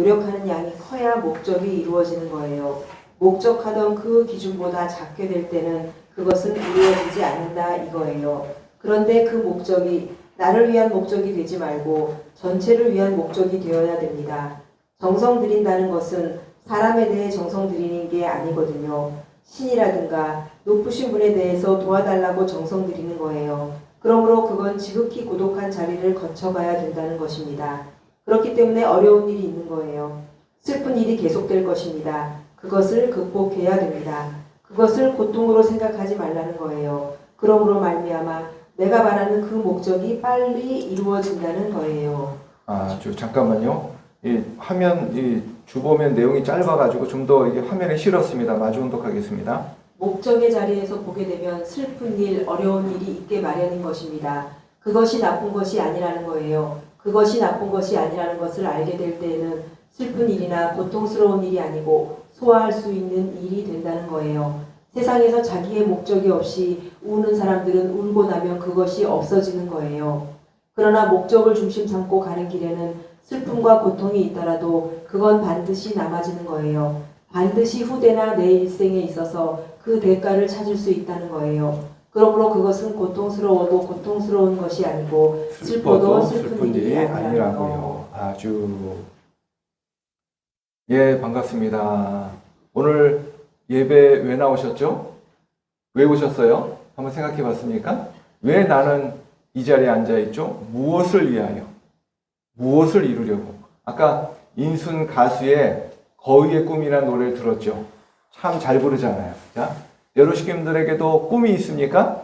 노력하는 양이 커야 목적이 이루어지는 거예요. 목적하던 그 기준보다 작게 될 때는 그것은 이루어지지 않는다 이거예요. 그런데 그 목적이 나를 위한 목적이 되지 말고 전체를 위한 목적이 되어야 됩니다. 정성 들인다는 것은 사람에 대해 정성 들이는 게 아니거든요. 신이라든가 높으신 분에 대해서 도와달라고 정성 들이는 거예요. 그러므로 그건 지극히 고독한 자리를 거쳐가야 된다는 것입니다. 그렇기 때문에 어려운 일이 있는 거예요. 슬픈 일이 계속될 것입니다. 그것을 극복해야 됩니다. 그것을 고통으로 생각하지 말라는 거예요. 그러므로 말미암아 내가 바라는 그 목적이 빨리 이루어진다는 거예요. 잠깐만요. 이 화면 주보면 내용이 짧아가지고 좀 더 이게 화면에 실었습니다. 마주 혼독하겠습니다. 목적의 자리에서 보게 되면 슬픈 일, 어려운 일이 있게 마련인 것입니다. 그것이 나쁜 것이 아니라는 거예요. 그것이 나쁜 것이 아니라는 것을 알게 될 때에는 슬픈 일이나 고통스러운 일이 아니고 소화할 수 있는 일이 된다는 거예요. 세상에서 자기의 목적이 없이 우는 사람들은 울고 나면 그것이 없어지는 거예요. 그러나 목적을 중심 삼고 가는 길에는 슬픔과 고통이 있더라도 그건 반드시 남아지는 거예요. 반드시 후대나 내 일생에 있어서 그 대가를 찾을 수 있다는 거예요. 그러므로 그것은 고통스러워도 고통스러운 것이 아니고 슬퍼도 슬픈 일이 아니라고요. 예, 반갑습니다. 오늘 예배 왜 나오셨죠? 왜 오셨어요? 한번 생각해 봤습니까? 왜 나는 이 자리에 앉아 있죠? 무엇을 위하여? 무엇을 이루려고? 아까 인순 가수의 거위의 꿈이라는 노래를 들었죠? 참 잘 부르잖아요. 자, 여로시킴들에게도 꿈이 있습니까?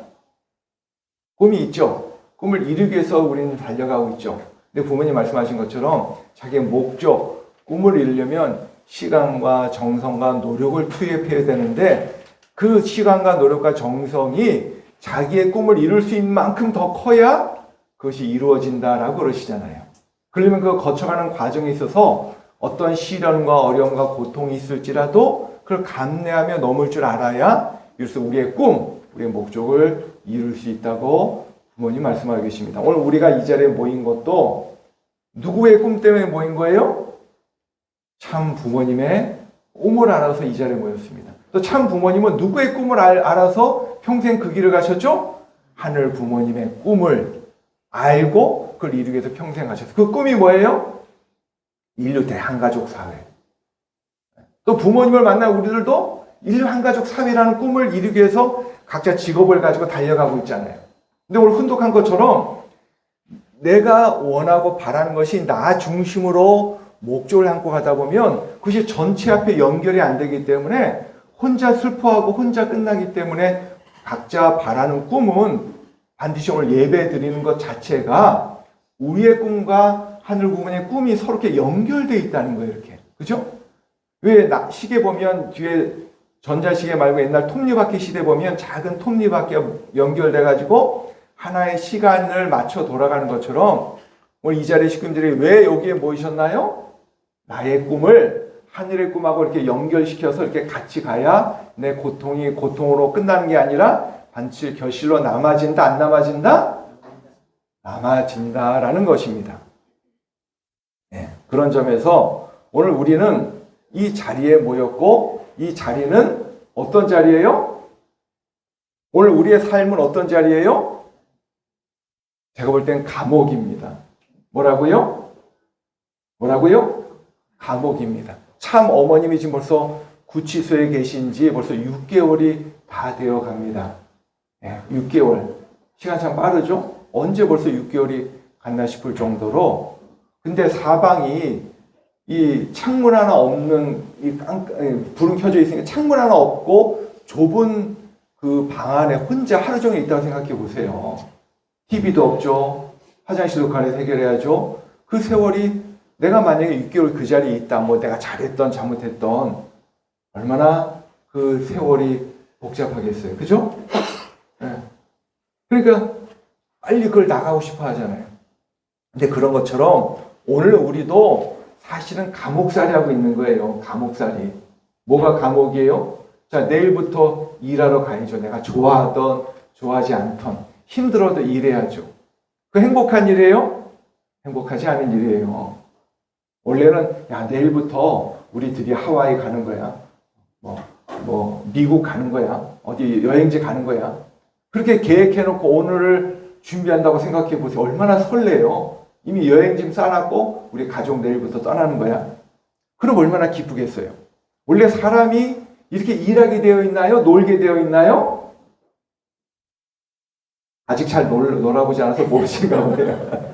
꿈이 있죠? 꿈을 이루기 위해서 우리는 달려가고 있죠. 근데 부모님 말씀하신 것처럼 자기의 목적, 꿈을 이루려면 시간과 정성과 노력을 투입해야 되는데 그 시간과 노력과 정성이 자기의 꿈을 이룰 수 있는 만큼 더 커야 그것이 이루어진다라고 그러시잖아요. 그러면 그 거쳐가는 과정에 있어서 어떤 시련과 어려움과 고통이 있을지라도 그걸 감내하며 넘을 줄 알아야 그래서 우리의 꿈, 우리의 목적을 이룰 수 있다고 부모님 말씀하고 계십니다. 오늘 우리가 이 자리에 모인 것도 누구의 꿈 때문에 모인 거예요? 참 부모님의 꿈을 알아서 이 자리에 모였습니다. 또 참 부모님은 누구의 꿈을 알아서 평생 그 길을 가셨죠? 하늘 부모님의 꿈을 알고 그걸 이루기 위해서 평생 가셨어요. 그 꿈이 뭐예요? 인류 대한가족 사회. 또 부모님을 만난 우리들도 인류 한가족 사회라는 꿈을 이루기 위해서 각자 직업을 가지고 달려가고 있잖아요. 근데 오늘 훈독한 것처럼 내가 원하고 바라는 것이 나 중심으로 목적을 안고 가다 보면 그것이 전체 앞에 연결이 안 되기 때문에 혼자 슬퍼하고 혼자 끝나기 때문에 각자 바라는 꿈은 반드시 오늘 예배 드리는 것 자체가 우리의 꿈과 하늘 부모님의 꿈이 서로 이렇게 연결되어 있다는 거예요. 이렇게. 그죠? 왜 시계 보면 뒤에 전자시계 말고 옛날 톱니바퀴 시대 보면 작은 톱니바퀴가 연결돼가지고 하나의 시간을 맞춰 돌아가는 것처럼 오늘 이 자리에 식구들이 왜 여기에 모이셨나요? 나의 꿈을 하늘의 꿈하고 이렇게 연결시켜서 이렇게 같이 가야 내 고통이 고통으로 끝나는 게 아니라 반드시 결실로 남아진다, 안 남아진다? 남아진다라는 것입니다. 네, 그런 점에서 오늘 우리는 이 자리에 모였고 이 자리는 어떤 자리예요? 오늘 우리의 삶은 어떤 자리예요? 제가 볼 땐 감옥입니다. 뭐라고요? 감옥입니다. 참 어머님이 지금 벌써 구치소에 계신 지 벌써 6개월이 다 되어 갑니다. 네, 6개월. 시간 참 빠르죠? 언제 벌써 6개월이 갔나 싶을 정도로. 근데 사방이 이 창문 하나 없는, 불은 켜져 있으니까 창문 하나 없고 좁은 그 방 안에 혼자 하루 종일 있다고 생각해 보세요. TV도 없죠. 화장실도 가려서 해결해야죠. 그 세월이 내가 만약에 6개월 그 자리에 있다. 뭐 내가 잘했던 잘못했던 얼마나 그 세월이 복잡하겠어요. 그죠? 네. 그러니까 빨리 그걸 나가고 싶어 하잖아요. 근데 그런 것처럼 오늘 우리도 사실은 감옥살이 하고 있는 거예요. 감옥살이. 뭐가 감옥이에요? 자, 내일부터 일하러 가야죠. 내가 좋아하던 좋아하지 않던 힘들어도 일해야죠. 그 행복한 일이에요? 행복하지 않은 일이에요. 원래는 야 내일부터 우리 드디어 하와이 가는 거야. 미국 가는 거야. 어디 여행지 가는 거야. 그렇게 계획해놓고 오늘을 준비한다고 생각해 보세요. 얼마나 설레요. 이미 여행짐 싸놨고 우리 가족 내일부터 떠나는 거야. 그럼 얼마나 기쁘겠어요. 원래 사람이 이렇게 일하게 되어 있나요? 놀게 되어 있나요? 아직 잘 놀아보지 않아서 모르시는가 보네요.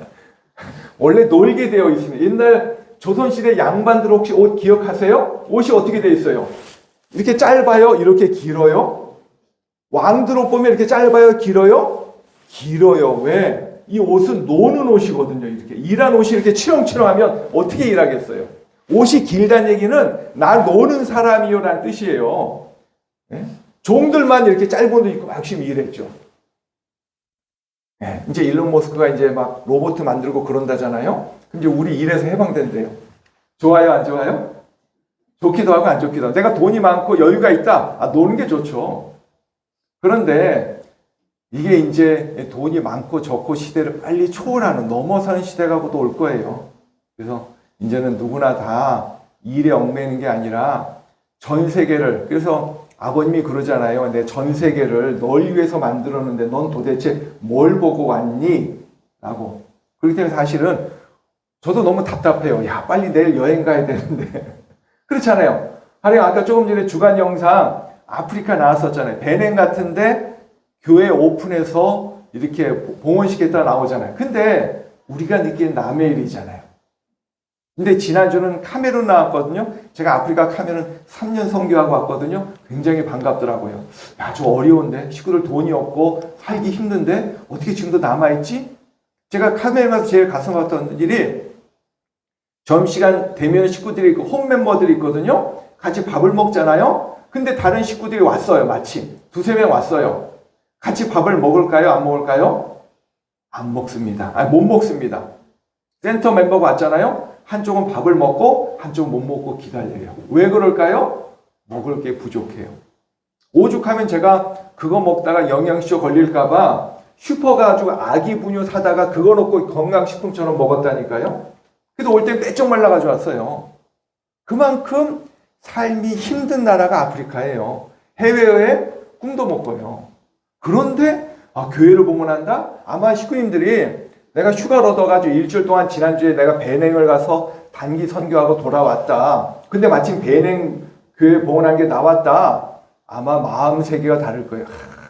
원래 놀게 되어 있습니다. 옛날 조선시대 양반들 혹시 옷 기억하세요? 옷이 어떻게 되어 있어요? 이렇게 짧아요? 이렇게 길어요? 왕들 옷 보면 이렇게 짧아요? 길어요? 길어요. 왜? 이 옷은 노는 옷이거든요. 이렇게 일한 옷이 이렇게 치렁치렁하면 어떻게 일하겠어요? 옷이 길다는 얘기는 나 노는 사람이요 라는 뜻이에요. 네? 종들만 이렇게 짧은 옷 입고 막 열심히 일했죠. 네, 이제 일론 머스크가 이제 막 로봇 만들고 그런다잖아요. 그럼 이제 우리 일에서 해방된대요. 좋아요, 안 좋아요? 좋기도 하고 안 좋기도 하고. 내가 돈이 많고 여유가 있다. 노는 게 좋죠. 그런데 이게 이제 돈이 많고 적고 시대를 빨리 초월하는, 넘어서는 시대가 또 올 거예요. 그래서 이제는 누구나 다 일에 얽매이는 게 아니라 전 세계를, 그래서 아버님이 그러잖아요. 내 전 세계를 널 위해서 만들었는데 넌 도대체 뭘 보고 왔니? 라고. 그렇기 때문에 사실은 저도 너무 답답해요. 야, 빨리 내일 여행 가야 되는데. 그렇잖아요. 하령 아까 조금 전에 주간 영상 아프리카 나왔었잖아요. 베냉 같은데 교회 오픈해서 이렇게 봉헌시켰다 나오잖아요. 근데 우리가 느끼는 남의 일이잖아요. 근데 지난주는 카메룬 나왔거든요. 제가 아프리카 카메룬 3년 선교하고 왔거든요. 굉장히 반갑더라고요. 야, 저 어려운데 식구들 돈이 없고 살기 힘든데 어떻게 지금도 남아있지? 제가 카메룬 가서 제일 가슴 아팠던 일이 점심시간 되면 식구들이 있고 홈 멤버들이 있거든요. 같이 밥을 먹잖아요. 근데 다른 식구들이 왔어요. 마침 두세 명 왔어요. 같이 밥을 먹을까요? 안 먹을까요? 안 먹습니다. 못 먹습니다. 센터 멤버가 왔잖아요. 한쪽은 밥을 먹고 한쪽은 못 먹고 기다려요. 왜 그럴까요? 먹을 게 부족해요. 오죽하면 제가 그거 먹다가 영양실조 걸릴까봐 슈퍼 가지고 아기 분유 사다가 그거 넣고 건강식품처럼 먹었다니까요. 그래도 올 때 빼쩍 말라가지고 왔어요. 그만큼 삶이 힘든 나라가 아프리카예요. 해외여행 꿈도 못 꿔요. 그런데 교회를 봉헌한다? 아마 식구님들이 내가 휴가를 얻어가지고 일주일 동안 지난주에 내가 베냉을 가서 단기 선교하고 돌아왔다. 근데 마침 베냉 교회 봉헌한 게 나왔다. 아마 마음 세계가 다를 거예요.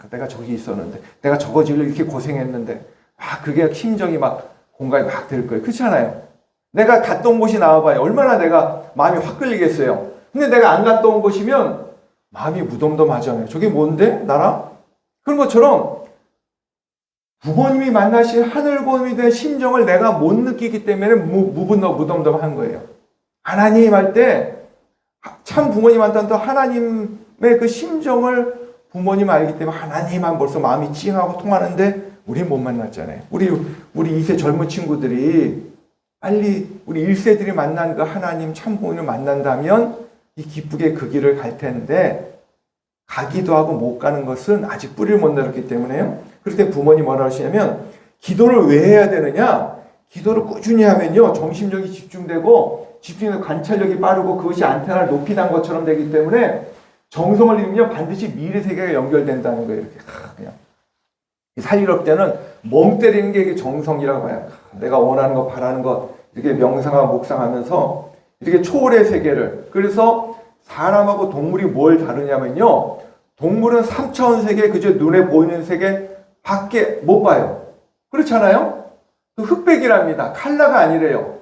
내가 저기 있었는데, 내가 저거 지으려 이렇게 고생했는데, 그게 심정이 막 공감이 막 될 거예요. 그렇지 않아요? 내가 갔다 온 곳이 나와봐요. 얼마나 내가 마음이 확 끌리겠어요. 근데 내가 안 갔다 온 곳이면 마음이 무덤덤하잖아요. 저게 뭔데? 나랑? 그런 것처럼 부모님이 만나신 하늘곰이 된 심정을 내가 못 느끼기 때문에 무덤덤한 거예요. 하나님 할 때 참 부모님한테는 또 하나님의 그 심정을 부모님 알기 때문에 하나님만 벌써 마음이 찡하고 통하는데 우리 못 만났잖아요. 우리 2세 젊은 친구들이 빨리 우리 1세들이 만난 그 하나님 참 부모님을 만난다면 이 기쁘게 그 길을 갈 텐데 가기도 하고 못 가는 것은 아직 뿌리를 못 내렸기 때문에요. 그럴 때 부모님 뭐라 하시냐면 기도를 왜 해야 되느냐? 기도를 꾸준히 하면요. 정신력이 집중되고 관찰력이 빠르고 그것이 안테나를 높이 단 것처럼 되기 때문에 정성을 들이면 반드시 미래 세계가 연결된다는 거예요. 이렇게 그냥 살리럽 때는 멍 때리는 게 정성이라고 해요. 내가 원하는 것, 바라는 것 이렇게 명상하고 묵상하면서 이렇게 초월의 세계를. 그래서 사람하고 동물이 뭘 다르냐면요. 동물은 3차원 세계, 그저 눈에 보이는 세계 밖에 못 봐요. 그렇잖아요? 흑백이랍니다. 칼라가 아니래요.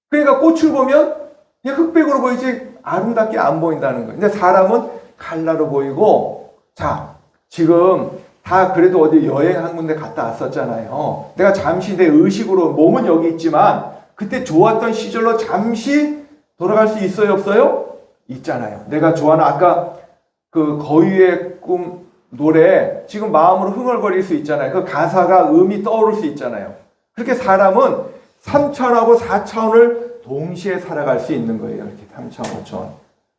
그러니까 꽃을 보면 그냥 흑백으로 보이지 아름답게 안 보인다는 거예요. 근데 사람은 칼라로 보이고, 자, 지금 다 그래도 어디 여행 한 군데 갔다 왔었잖아요. 내가 잠시 내 의식으로 몸은 여기 있지만 그때 좋았던 시절로 잠시 돌아갈 수 있어요, 없어요? 있잖아요. 내가 좋아하는 아까 그 거위의 꿈 노래 지금 마음으로 흥얼거릴 수 있잖아요. 그 가사가 음이 떠오를 수 있잖아요. 그렇게 사람은 3차원하고 4차원을 동시에 살아갈 수 있는 거예요. 이렇게 3차원, 5차원.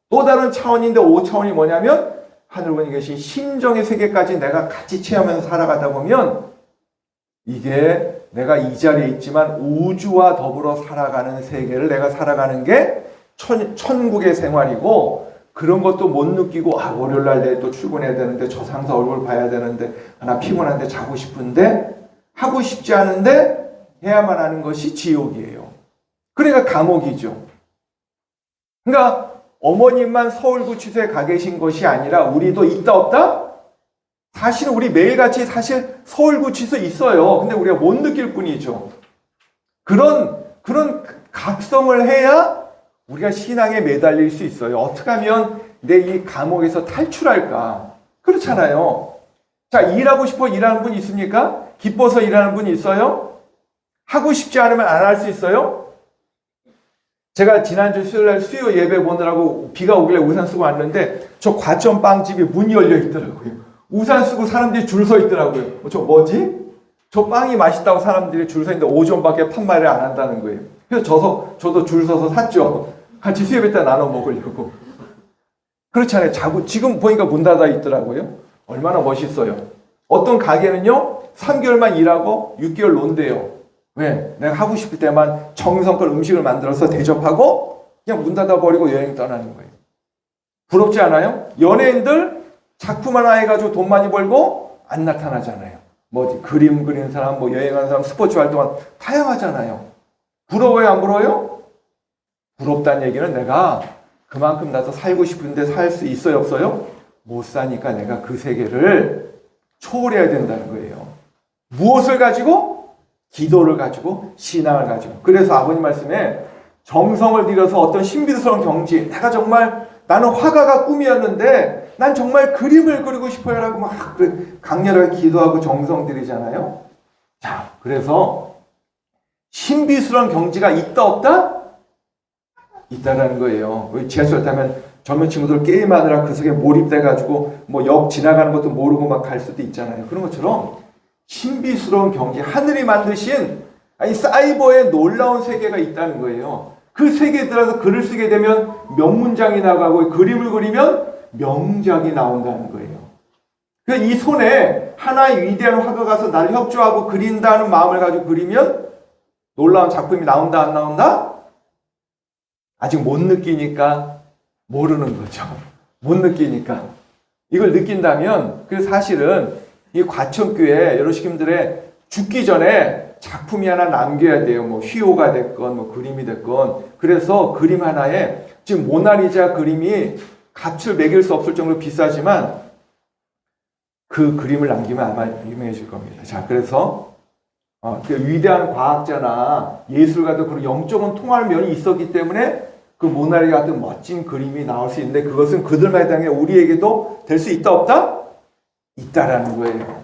또 다른 차원인데 5차원이 뭐냐면 하늘분이 계신 심정의 세계까지 내가 같이 체험하면서 살아가다 보면 이게 내가 이 자리에 있지만 우주와 더불어 살아가는 세계를 내가 살아가는 게 천국의 생활이고, 그런 것도 못 느끼고 월요일 날 내일 또 출근해야 되는데 저 상사 얼굴 봐야 되는데 나 피곤한데 자고 싶은데 하고 싶지 않은데 해야만 하는 것이 지옥이에요. 그러니까 감옥이죠. 그러니까 어머님만 서울구치소에 가 계신 것이 아니라 우리도 있다 없다? 사실은 우리 매일같이 사실 서울구치소 있어요. 근데 우리가 못 느낄 뿐이죠. 그런 각성을 해야 우리가 신앙에 매달릴 수 있어요. 어떻게 하면 내 이 감옥에서 탈출할까? 그렇잖아요. 자, 일하고 싶어 일하는 분 있습니까? 기뻐서 일하는 분 있어요? 하고 싶지 않으면 안 할 수 있어요? 제가 지난주 수요일날 수요 예배 보느라고 비가 오길래 우산 쓰고 왔는데 저 과천 빵집이 문이 열려 있더라고요. 우산 쓰고 사람들이 줄 서 있더라고요. 저 뭐지? 저 빵이 맛있다고 사람들이 줄 서 있는데 5점밖에 판매를 안 한다는 거예요. 그래서 저도 줄 서서 샀죠. 같이 수요 예배 때 나눠 먹으려고. 그렇잖아요. 지금 보니까 문 닫아 있더라고요. 얼마나 멋있어요. 어떤 가게는요, 3개월만 일하고 6개월 논대요. 왜? 내가 하고 싶을 때만 정성껏 음식을 만들어서 대접하고 그냥 문 닫아버리고 여행 떠나는 거예요. 부럽지 않아요? 연예인들 작품 하나 해가지고 돈 많이 벌고 안 나타나잖아요. 뭐지? 그림 그리는 사람, 뭐 여행하는 사람, 스포츠 활동한 다양하잖아요. 부러워요? 안 부러워요? 부럽다는 얘기는 내가 그만큼 나도 살고 싶은데 살 수 있어요? 없어요? 못 사니까 내가 그 세계를 초월해야 된다는 거예요. 무엇을 가지고? 기도를 가지고, 신앙을 가지고. 그래서 아버님 말씀에 정성을 들여서 어떤 신비스러운 경지, 나는 화가가 꿈이었는데 난 정말 그림을 그리고 싶어요 라고 막 강렬하게 기도하고 정성 들이잖아요. 자, 그래서 신비스러운 경지가 있다 없다? 있다라는 거예요. 왜 지하철 타면 젊은 친구들 게임하느라 그 속에 몰입돼가지고 뭐 역 지나가는 것도 모르고 막 갈 수도 있잖아요. 그런 것처럼 신비스러운 경지, 하늘이 만드신 사이버의 놀라운 세계가 있다는 거예요. 그 세계에 들어서 글을 쓰게 되면 명문장이 나가고 그림을 그리면 명작이 나온다는 거예요. 그러니까 이 손에 하나의 위대한 화가가 가서 나를 협조하고 그린다는 마음을 가지고 그리면 놀라운 작품이 나온다 안 나온다? 아직 못 느끼니까 모르는 거죠. 못 느끼니까. 이걸 느낀다면 그래서 사실은 이 과천교회 여러분들의 죽기 전에 작품이 하나 남겨야 돼요. 뭐 휘호가 됐건 뭐 그림이 됐건. 그래서 그림 하나에 지금 모나리자 그림이 값을 매길 수 없을 정도로 비싸지만 그 그림을 남기면 아마 유명해질 겁니다. 자, 그래서 그 위대한 과학자나 예술가도 그런 영적인 통할 면이 있었기 때문에 그 모나리자 같은 멋진 그림이 나올 수 있는데 그것은 그들만 해당해 우리에게도 될 수 있다 없다? 있다라는 거예요.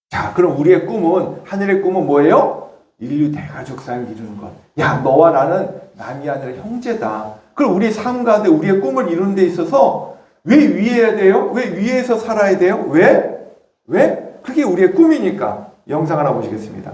자, 그럼 우리의 꿈은, 하늘의 꿈은 뭐예요? 인류 대가족상을 이루는 것. 야, 너와 나는 남이 아니라 형제다. 그럼 우리 삶 가운데 우리의 꿈을 이루는 데 있어서 왜 위해야 돼요? 왜 위에서 살아야 돼요? 왜? 그게 우리의 꿈이니까. 영상 하나 보시겠습니다.